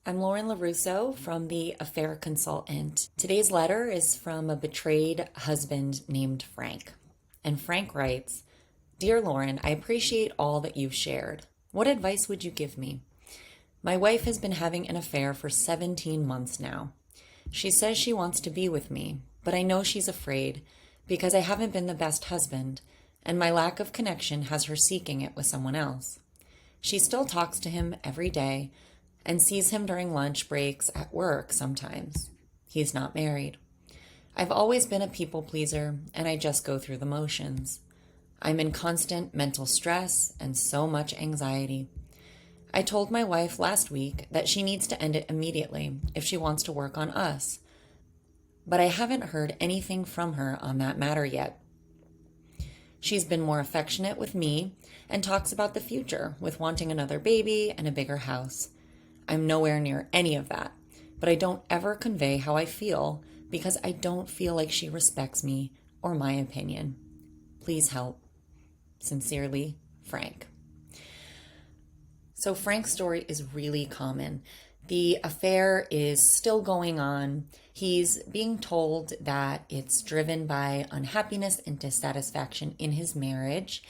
I'm Lauren LaRusso from the Affair Consultant. Today's letter is from a betrayed husband named Frank. And Frank writes, Dear Lauren, I appreciate all that you've shared. What advice would you give me? My wife has been having an affair for 17 months now. She says she wants to be with me, but I know she's afraid because I haven't been the best husband, and my lack of connection has her seeking it with someone else. She still talks to him every day and sees him during lunch breaks at work sometimes. He's not married. I've always been a people pleaser, and I just go through the motions. I'm in constant mental stress and so much anxiety. I told my wife last week that she needs to end it immediately if she wants to work on us, but I haven't heard anything from her on that matter yet. She's been more affectionate with me and talks about the future with wanting another baby and a bigger house. I'm nowhere near any of that, but I don't ever convey how I feel because I don't feel like she respects me or my opinion. Please help. Sincerely, Frank. So Frank's story is really common. The affair is still going on. He's being told that it's driven by unhappiness and dissatisfaction in his marriage,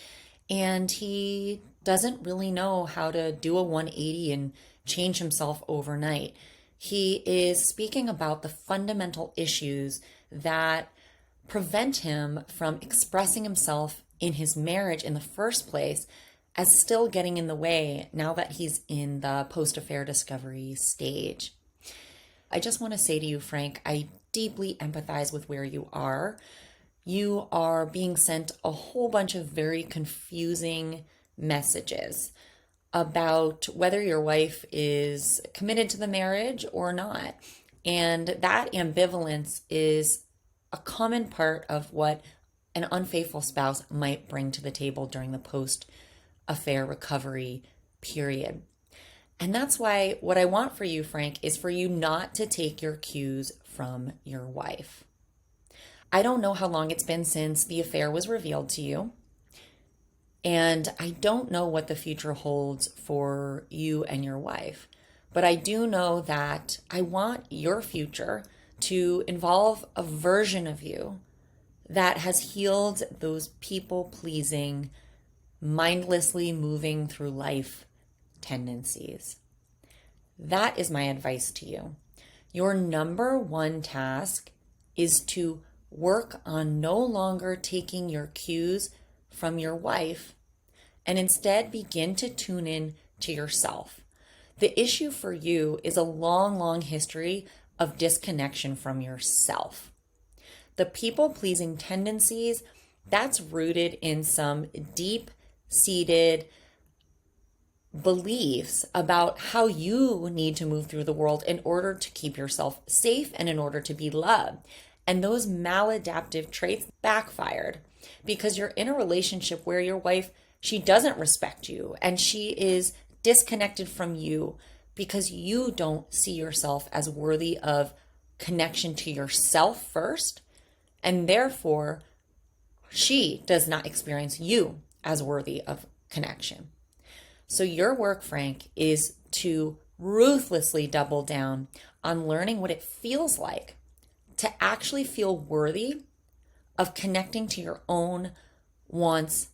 and he doesn't really know how to do a 180 and change himself overnight. He is speaking about the fundamental issues that prevent him from expressing himself in his marriage in the first place, as still getting in the way now that he's in the post-affair discovery stage. I just want to say to you, Frank, I deeply empathize with where you are. You are being sent a whole bunch of very confusing messages about whether your wife is committed to the marriage or not. And that ambivalence is a common part of what an unfaithful spouse might bring to the table during the post-affair recovery period. And that's why what I want for you, Frank, is for you not to take your cues from your wife. I don't know how long it's been since the affair was revealed to you. And I don't know what the future holds for you and your wife, but I do know that I want your future to involve a version of you that has healed those people-pleasing, mindlessly moving through life tendencies. That is my advice to you. Your number one task is to work on no longer taking your cues from your wife and instead begin to tune in to yourself. The issue for you is a long, long history of disconnection from yourself. The people-pleasing tendencies, that's rooted in some deep-seated beliefs about how you need to move through the world in order to keep yourself safe and in order to be loved. And those maladaptive traits backfired because you're in a relationship where your wife, she doesn't respect you and she is disconnected from you because you don't see yourself as worthy of connection to yourself first. And therefore, she does not experience you as worthy of connection. So your work, Frank, is to ruthlessly double down on learning what it feels like to actually feel worthy of connecting to your own wants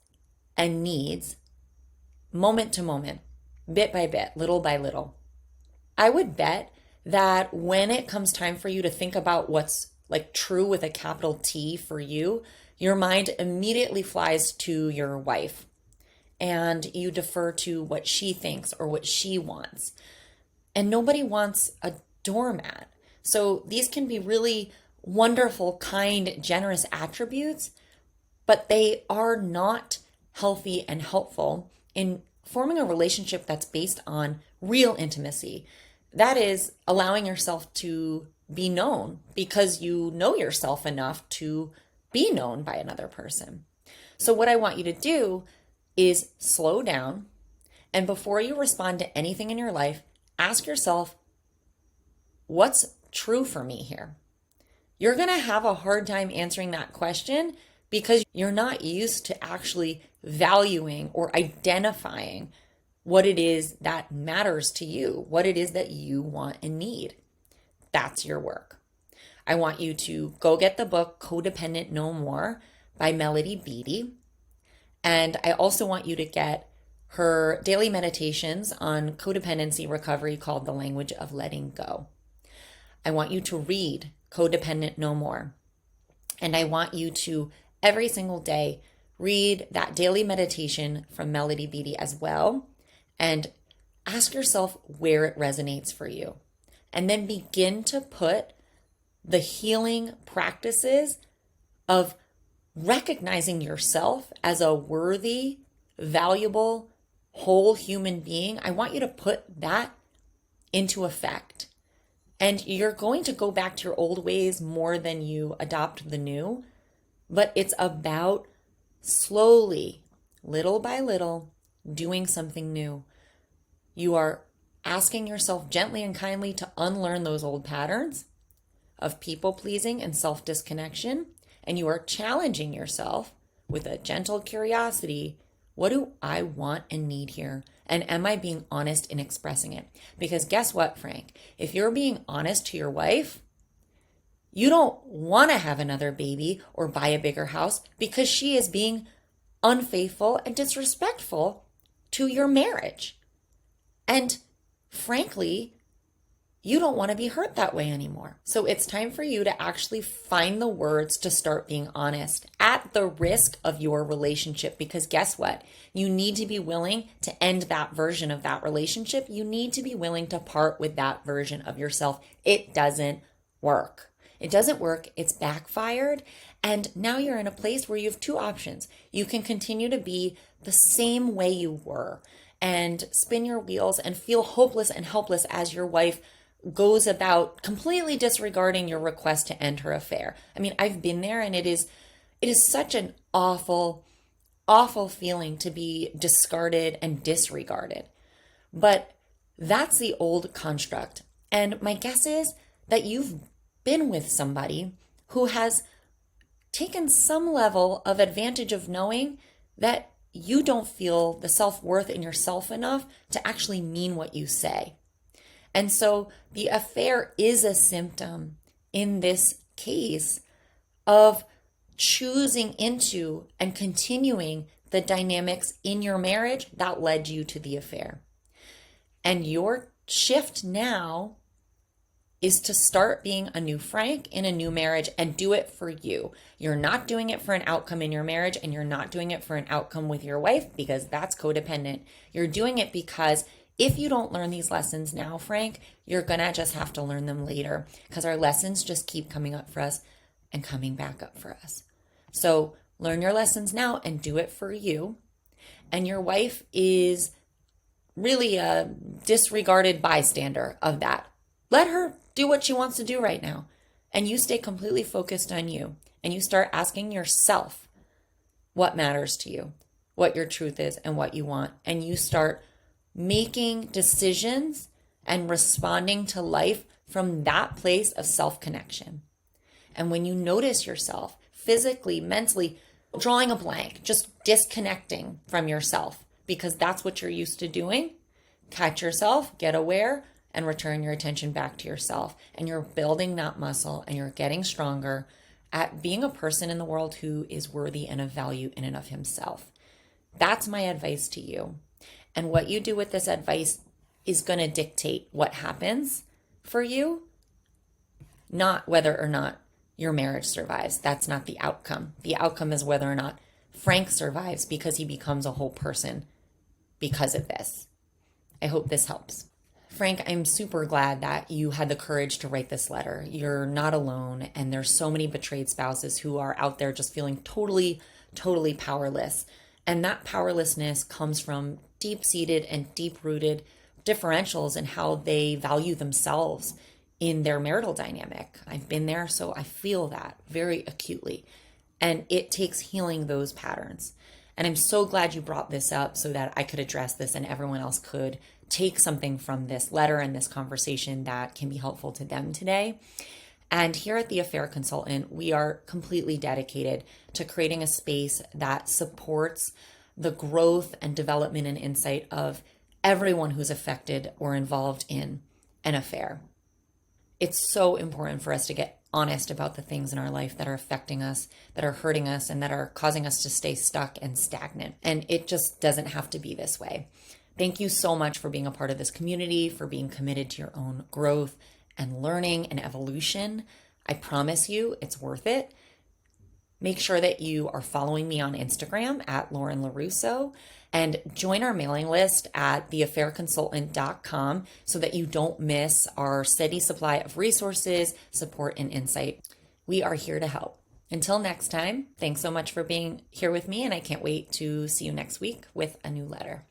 and needs moment to moment, bit by bit, little by little. I would bet that when it comes time for you to think about what's like true with a capital T for you, your mind immediately flies to your wife and you defer to what she thinks or what she wants. And nobody wants a doormat. So these can be really wonderful, kind, generous attributes, but they are not healthy and helpful in forming a relationship that's based on real intimacy. That is allowing yourself to be known because you know yourself enough to be known by another person. So what I want you to do is slow down, and before you respond to anything in your life, ask yourself, what's true for me here? You're going to have a hard time answering that question because you're not used to actually valuing or identifying what it is that matters to you, what it is that you want and need. That's your work. I want you to go get the book Codependent No More by Melody Beattie. And I also want you to get her daily meditations on codependency recovery called The Language of Letting Go. I want you to read Codependent No More. And I want you to, every single day, read that daily meditation from Melody Beattie as well. And ask yourself where it resonates for you. And then begin to put the healing practices of recognizing yourself as a worthy, valuable, whole human being. I want you to put that into effect. And you're going to go back to your old ways more than you adopt the new. But it's about slowly, little by little, doing something new. You are asking yourself gently and kindly to unlearn those old patterns of people pleasing and self disconnection. And you are challenging yourself with a gentle curiosity. What do I want and need here? And am I being honest in expressing it? Because guess what, Frank? If you're being honest to your wife, you don't want to have another baby or buy a bigger house because she is being unfaithful and disrespectful to your marriage. And frankly, you don't want to be hurt that way anymore. So it's time for you to actually find the words to start being honest at the risk of your relationship. Because guess what? You need to be willing to end that version of that relationship. You need to be willing to part with that version of yourself. It doesn't work. It doesn't work. It's backfired. And now you're in a place where you have two options. You can continue to be the same way you were and spin your wheels and feel hopeless and helpless as your wife goes about completely disregarding your request to end her affair. I mean, I've been there, and it is such an awful, awful feeling to be discarded and disregarded. But that's the old construct. And my guess is that you've been with somebody who has taken some level of advantage of knowing that you don't feel the self-worth in yourself enough to actually mean what you say. And so the affair is a symptom in this case of choosing into and continuing the dynamics in your marriage that led you to the affair. And your shift now is to start being a new Frank in a new marriage and do it for you. You're not doing it for an outcome in your marriage, and you're not doing it for an outcome with your wife because that's codependent. You're doing it because if you don't learn these lessons now, Frank, you're going to just have to learn them later because our lessons just keep coming up for us and coming back up for us. So learn your lessons now and do it for you. And your wife is really a disregarded bystander of that. Let her do what she wants to do right now. And you stay completely focused on you. And you start asking yourself what matters to you, what your truth is, and what you want. And you start making decisions and responding to life from that place of self-connection. And when you notice yourself physically, mentally drawing a blank, just disconnecting from yourself, because that's what you're used to doing, catch yourself, get aware, and return your attention back to yourself. And you're building that muscle, and you're getting stronger at being a person in the world who is worthy and of value in and of himself. That's my advice to you. And what you do with this advice is going to dictate what happens for you, not whether or not your marriage survives. That's not the outcome. The outcome is whether or not Frank survives because he becomes a whole person because of this. I hope this helps. Frank, I'm super glad that you had the courage to write this letter. You're not alone, and there's so many betrayed spouses who are out there just feeling totally, totally powerless. And that powerlessness comes from deep-seated and deep-rooted differentials in how they value themselves in their marital dynamic. I've been there, so I feel that very acutely. And it takes healing those patterns. And I'm so glad you brought this up so that I could address this and everyone else could take something from this letter and this conversation that can be helpful to them today. And here at the Affair Consultant, we are completely dedicated to creating a space that supports the growth and development and insight of everyone who's affected or involved in an affair. It's so important for us to get honest about the things in our life that are affecting us, that are hurting us, and that are causing us to stay stuck and stagnant. And it just doesn't have to be this way. Thank you so much for being a part of this community, for being committed to your own growth and learning and evolution. I promise you it's worth it. Make sure that you are following me on Instagram at Lauren LaRusso, and join our mailing list at theaffairconsultant.com so that you don't miss our steady supply of resources, support, and insight. We are here to help. Until next time, thanks so much for being here with me, and I can't wait to see you next week with a new letter.